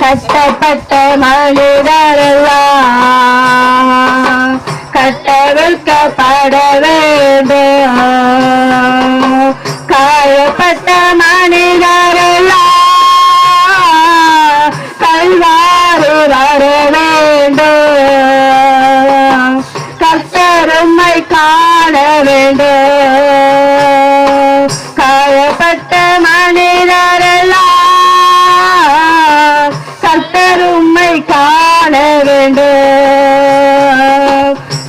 கட்டப்பட்ட மனிதரெல்லாம் கட்டவிழ்க்கப்பட வேண்டும். காயப்பட்ட மனிதரெல்லாம் கல்வாரி வர வேண்டும். கர்த்தரும்மை காண வேண்டும். காயப்பட்ட மனிதரெல்லாம் கர்த்தரும்மை காண வேண்டும்.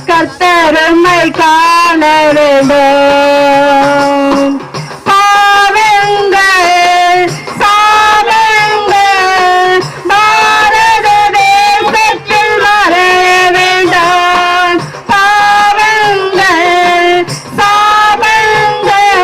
கர்த்தரும்மை காண வேண்டும். பாவங்கள் சாபங்கள் பாரத தேசத்தில் மறைய வேண்டும். பாவங்கள் சாபங்கள்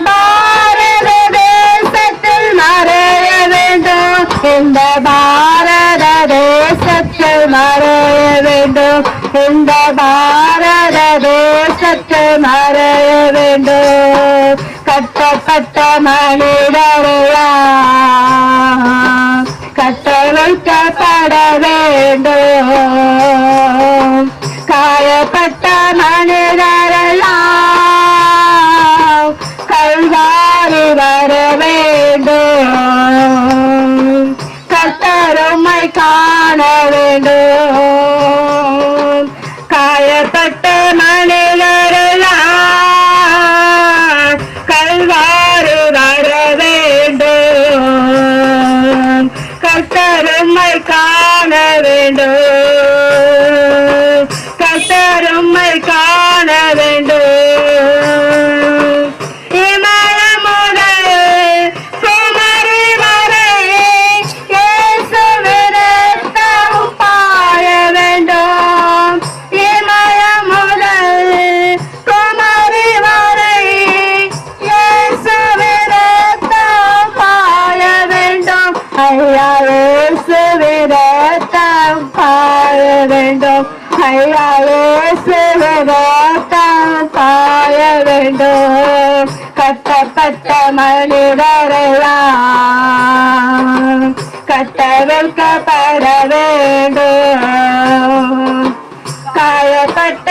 பாரத தேசத்தில் மறைய வேண்டும். இந்த பாரத தேசத்தில் மறைய வேண்டும். இந்த பாரத தேசத்தில் மறைய வேண்டும். கட்டப்பட்ட மனிதரெல்லாம் கட்டவிழ்க்கப்பட வேண்டும். காயப்பட்ட மனிதரெல்லாம் கல்வாரி வர வேண்டும். கர்த்தரும்மை காண வேண்டும். காயப்பட்ட மனிதரெல்லாம் கல்வாரி வர வேண்டும். கர்த்தரும்மை காண வேண்டும். கர்த்தரும்மை காண வேண்டும். இமயம் முதல் குமரி வரை இயேசுவின் இரத்தம் பாய வேண்டும். இமயம் முதல் குமரி வரை இயேசுவின் இரத்தம் பாய வேண்டும். ஐயா இயேசுவின் இரத்தம் பாய வேண்டும். ஐயா இயேசுவின் இரத்தம் பாய வேண்டும். கட்டப்பட்ட மனிதரெல்லாம் கட்டவிழ்க்கப்பட வேண்டும். காயப்பட்ட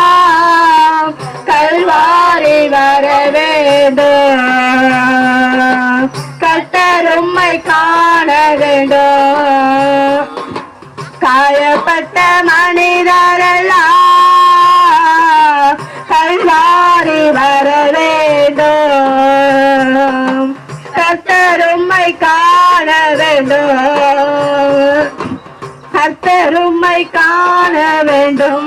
மனிதரெல்லாம் கல்வாரி வர வேண்டும். கர்த்தரும்மை காண வேண்டும். காயப்பட்ட மனிதரெல்லாம் கல்வாரி வர வேண்டும். கர்த்தரும்மை காண வேண்டும். கர்த்தரும்மை காண வேண்டும்.